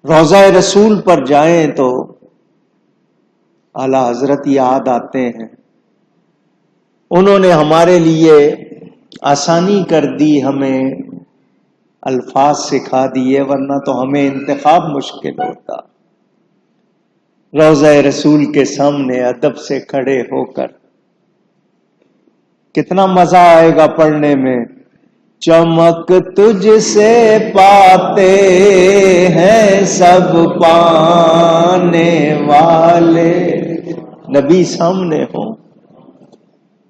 روضہ رسول پر جائیں تو اعلی حضرت یاد آتے ہیں. انہوں نے ہمارے لیے آسانی کر دی، ہمیں الفاظ سکھا دیے، ورنہ تو ہمیں انتخاب مشکل ہوتا. روضہ رسول کے سامنے ادب سے کھڑے ہو کر کتنا مزہ آئے گا پڑھنے میں. چمک تجھ سے پاتے ہیں سب پانے والے. نبی سامنے ہوں،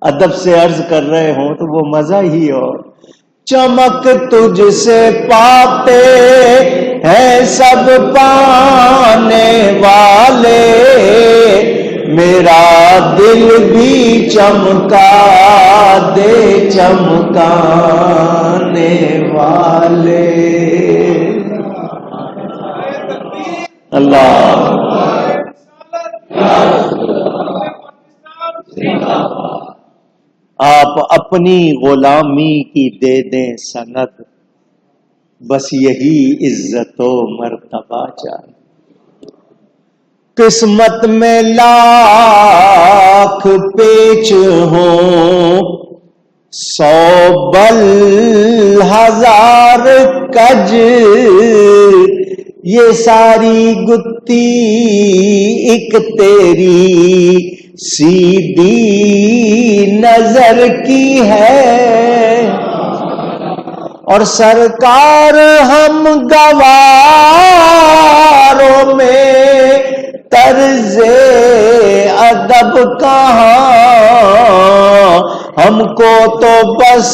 ادب سے عرض کر رہے ہوں تو وہ مزہ ہی اور. چمک تجھ سے پاتے ہیں سب پانے والے، میرا دل بھی چمکا دے چمکانے والے. اللہ آپ اپنی غلامی کی دے دیں سند، بس یہی عزت و مرتبہ چاہیے. قسمت میں لاکھ پیچ ہوں، 100 بل 1000 کج، یہ ساری گتی ایک تیری سیدھی نظر کی ہے. اور سرکار ہم گواروں میں طرز ادب کہاں، ہم کو تو بس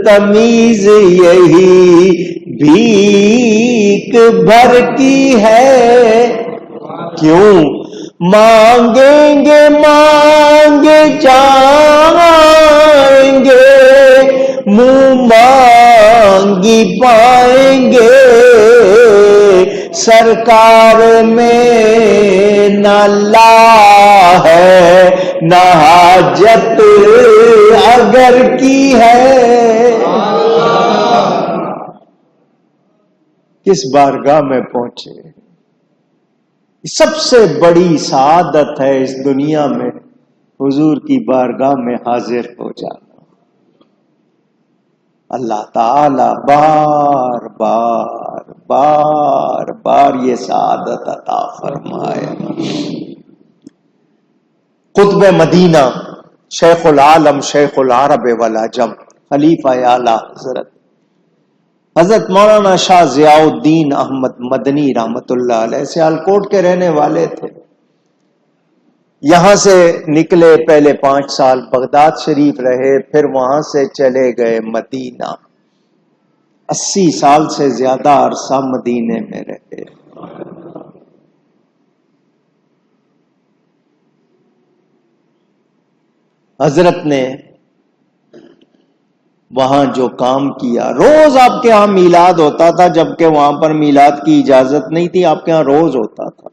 تمیز یہی بھیک بھر کی ہے. کیوں مانگیں گے مانگ جائیں گے، منہ مانگی پائیں گے. سرکار میں نہ لا ہے نہ حاجت اگر کی ہے. کس بارگاہ میں پہنچے. سب سے بڑی سعادت ہے اس دنیا میں حضور کی بارگاہ میں حاضر ہو جانا. اللہ تعالی بار بار بار بار یہ سعادت عطا فرمائے. قطب مدینہ، شیخ العالم، شیخ العرب والعجم، خلیفہ اعلی حضرت مولانا شاہ ضیاء الدین احمد مدنی رحمت اللہ علیہ سیالکوٹ کے رہنے والے تھے. یہاں سے نکلے، پہلے 5 سال بغداد شریف رہے، پھر وہاں سے چلے گئے مدینہ. 80 سال سے زیادہ عرصہ مدینے میں رہے. حضرت نے وہاں جو کام کیا، روز آپ کے ہاں میلاد ہوتا تھا، جبکہ وہاں پر میلاد کی اجازت نہیں تھی. آپ کے ہاں روز ہوتا تھا.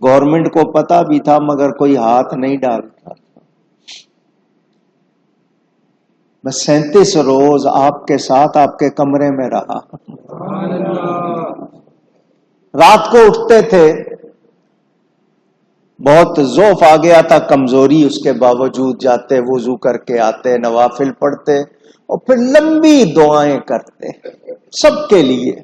گورنمنٹ کو پتا بھی تھا مگر کوئی ہاتھ نہیں ڈالتا تھا. میں 37 روز آپ کے ساتھ آپ کے کمرے میں رہا. رات کو اٹھتے تھے، بہت ضعف آ گیا تھا، کمزوری، اس کے باوجود جاتے، وضو کر کے آتے، نوافل پڑھتے اور پھر لمبی دعائیں کرتے سب کے لیے.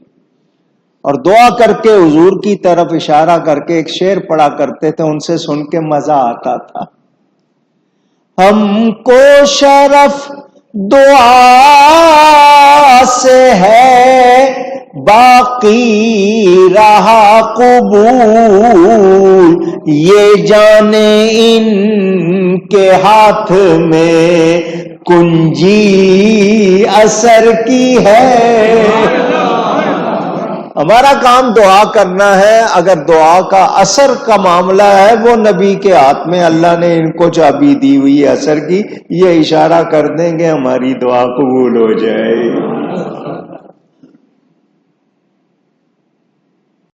اور دعا کر کے حضور کی طرف اشارہ کر کے ایک شعر پڑھا کرتے تھے، ان سے سن کے مزہ آتا تھا. ہم کو شرف دعا سے ہے باقی رہا قبول، یہ جانے ان کے ہاتھ میں کنجی اثر کی ہے. ہمارا کام دعا کرنا ہے. اگر دعا کا اثر کا معاملہ ہے وہ نبی کے ہاتھ میں، اللہ نے ان کو چابی دی ہوئی ہے اثر کی. یہ اشارہ کر دیں گے ہماری دعا قبول ہو جائے.